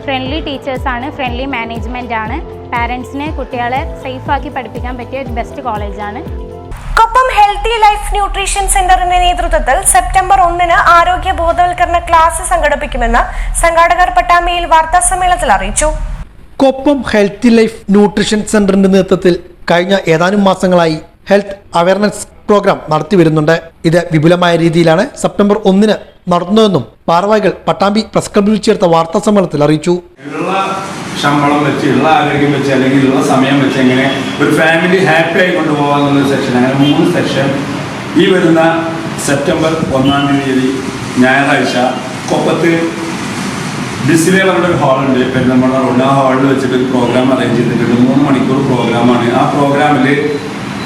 Friendly ടീച്ചേഴ്സാണ്, friendly മാനേജ്മെൻറ്റാണ്, പാരൻസിനെ കുട്ടികളെ സേഫാക്കി പഠിപ്പിക്കാൻ പറ്റിയ ഒരു ബെസ്റ്റ് കോളേജാണ്. കൊപ്പം ഹെൽത്തി ലൈഫ് ന്യൂട്രീഷൻ സെന്ററിന്റെ നേതൃത്വത്തിൽ സെപ്റ്റംബർ 1 ആരോഗ്യ ബോധവൽക്കരണ ക്ലാസ് സംഘടിപ്പിക്കുമെന്ന് സംഘാടകർ പട്ടാമ്പിയിൽ വാർത്താസമ്മേളനത്തിൽ അറിയിച്ചു. കൊപ്പം ഹെൽത്തി ലൈഫ് ന്യൂട്രീഷൻ സെന്ററിന്റെ നേതൃത്വത്തിൽ കഴിഞ്ഞ ഏതാനും മാസങ്ങളായി ഹെൽത്ത് അവയർനെസ് പ്രോഗ്രാം നടത്തി വരുന്നുണ്ട്. ഇത് വിപുലമായ രീതിയിലാണ് സെപ്റ്റംബർ 1 നടത്തുന്നതെന്നും ഭാരവാഹികൾ പട്ടാമ്പി പ്രസ് ക്ലബ്ബിൽ ചേർത്ത വാർത്താ സമ്മേളനത്തിൽ അറിയിച്ചു. ശമ്പളം വെച്ച്, ഉള്ള ആരോഗ്യം വെച്ച്, അല്ലെങ്കിൽ ഉള്ള സമയം വെച്ച് എങ്ങനെ ഒരു ഫാമിലി ഹാപ്പി ആയി കൊണ്ടുപോകാമെന്നുള്ള സെക്ഷൻ, അങ്ങനെ 3 സെക്ഷൻ ഈ വരുന്ന സെപ്റ്റംബർ 1 ഞായറാഴ്ച കൊപ്പത്ത് ഡിസ്പ്ലേ പറഞ്ഞ ഒരു ഹാളുണ്ട്, പെരുന്തൽമണ്ണ റോഡ്. ആ ഹാളിൽ വെച്ചിട്ട് ഒരു പ്രോഗ്രാം അറേഞ്ച് ചെയ്തിട്ടുണ്ട്. 3 മണിക്കൂർ പ്രോഗ്രാമാണ്. ആ പ്രോഗ്രാമിൽ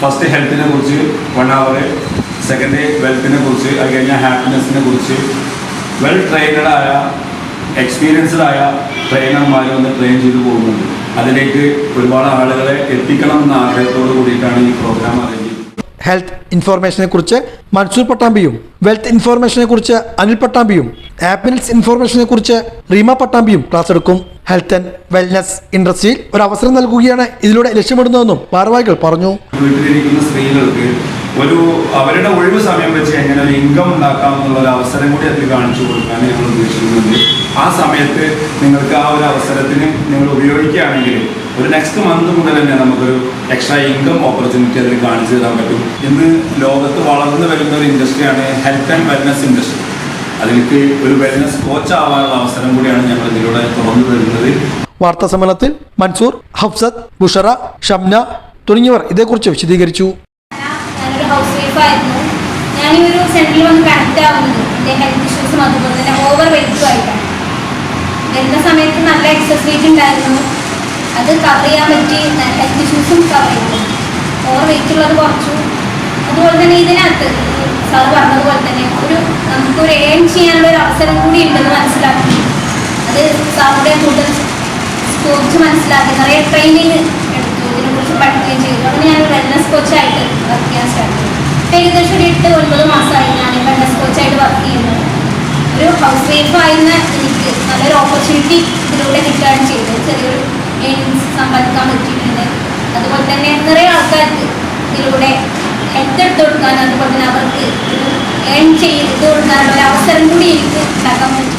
ഫസ്റ്റ് ഹെൽത്തിനെ കുറിച്ച് 1 അവർ, സെക്കൻഡ് വെൽത്തിനെ കുറിച്ച്, അത് കഴിഞ്ഞാൽ ഹാപ്പിനെസ്സിനെ കുറിച്ച് വെൽ ട്രെയിനഡായ എക്സ്പീരിയൻസ്ഡ് ആയ ട്രെയിനർമാർ വന്ന് ട്രെയിൻ ചെയ്തു പോകുന്നുണ്ട്. അതിലേക്ക് ഒരുപാട് ആളുകളെ എത്തിക്കണം എന്ന ആഗ്രഹത്തോട് കൂടിയിട്ടാണ് ഈ പ്രോഗ്രാം അറേഞ്ച് ചെയ്തത്. ഹെൽത്ത് ഇൻഫോർമേഷനെ കുറിച്ച് മൻസൂർ പട്ടാമ്പിയും, വെൽത്ത് ഇൻഫോർമേഷനെ കുറിച്ച് അനിൽ പട്ടാമ്പിയും, ഹാപ്പിനെസ് ഇൻഫോർമേഷനെ കുറിച്ച് റീമ പട്ടാമ്പിയും ക്ലാസ് എടുക്കും. ഹെൽത്ത് ആൻഡ് വെൽനസ് ഇൻഡസ്ട്രിയിൽ ഒരു അവസരം നൽകുകയാണ് ഇതിലൂടെ ലക്ഷ്യമിടുന്നതെന്നും ഭാരവാഹികൾ പറഞ്ഞു. വീട്ടിലിരിക്കുന്ന സ്ത്രീകൾക്ക് അവരുടെ ഒഴിവ് സമയം വെച്ച് എങ്ങനെ ഒരു ഇൻകം ഉണ്ടാക്കാം എന്നുള്ള ഒരു അവസരം കൂടി അതിൽ കാണിച്ചു കൊടുക്കാൻ ഞങ്ങൾ ഉദ്ദേശിക്കുന്നുണ്ട്. ആ സമയത്ത് നിങ്ങൾക്ക് ആ ഒരു അവസരത്തിന് നിങ്ങൾ ഉപയോഗിക്കുകയാണെങ്കിൽ ഒരു നെക്സ്റ്റ് മന്ത് മുതൽ തന്നെ നമുക്കൊരു എക്സ്ട്രാ ഇൻകം ഓപ്പർച്യൂണിറ്റി അതിൽ കാണിച്ചു തരാൻ പറ്റും. ഇന്ന് ലോകത്ത് വളർന്നു വരുന്ന ഒരു ഇൻഡസ്ട്രിയാണ് ഹെൽത്ത് ആൻഡ് വെൽനസ് ഇൻഡസ്ട്രി. അതിലേക്ക് ഒരു വെൽനസ് കോച്ച് ആവാനുള്ള അവസരം കൂടിയാണ് ഞങ്ങൾ ഇതിലൂടെ തുറന്നു തരുന്നത്. വാർത്താ സമ്മേളനത്തിൽ മൻസൂർ, ഹഫ്സത്ത്, ബുഷറ, ഷംന തുടങ്ങിയവർ ഇതേക്കുറിച്ച് വിശദീകരിച്ചു. ഹൗസ് വൈഫായിരുന്നു. ഞാൻ ഈ ഒരു സെന്ററിൽ വന്ന് കണക്ട് ആവുന്നത് എൻ്റെ ഹെൽത്ത് ഇഷ്യൂസും അതുപോലെ തന്നെ ഓവർ വെയ്റ്റും ആയിട്ടാണ്. വരുന്ന സമയത്ത് നല്ല എക്സസ് വെയിറ്റ് ഉണ്ടായിരുന്നു, അത് കവർ ചെയ്യാൻ പറ്റി. ഹെൽത്ത് ഇഷ്യൂസും കവർ ചെയ്തു, ഓവർ വെയിറ്റ് ഉള്ളത് കുറച്ചു. അതുപോലെ തന്നെ ഇതിനകത്ത് സാർ പറഞ്ഞതുപോലെ തന്നെ നമുക്കൊരു ഏൺ ചെയ്യാനുള്ള ഒരു അവസരം കൂടി ഉണ്ടെന്ന് മനസ്സിലാക്കി. അത് സാറിൻ്റെ കൂടുതൽ കോച്ച് മനസ്സിലാക്കി നിറയെ ട്രെയിനിങ് എടുത്തു, ഇതിനെക്കുറിച്ച് പഠിക്കുകയും ചെയ്തു. അങ്ങനെ ഞാൻ വെൽനസ് കോച്ചായിട്ട് വർക്ക് ചെയ്യാൻ സ്റ്റാർട്ട് ചെയ്തു. ഏകദേശം ഒരു 8-9 മാസമായി ഞാൻ വെൽനസ് കോച്ചായിട്ട് വർക്ക് ചെയ്യുന്നത്. ഒരു ഹൗസ് വൈഫായിരുന്ന എനിക്ക് നല്ലൊരു ഓപ്പർച്യൂണിറ്റി ഇതിലൂടെ കിട്ടുകയാണ് ചെയ്തത്. ചെറിയൊരു ഏണിങ്സ് സമ്പാദിക്കാൻ പറ്റിയിട്ടുണ്ട്. അതുപോലെ തന്നെ നിറയെ ആൾക്കാർക്ക് ഇതിലൂടെ ഹെൽത്ത് എടുത്തു കൊടുക്കാൻ, അതുപോലെ തന്നെ അവർക്ക് ഏൺ ചെയ്ത് കൊടുക്കാനുള്ള ഒരു അവസരം കൂടി എനിക്ക് ഉണ്ടാക്കാൻ പറ്റും.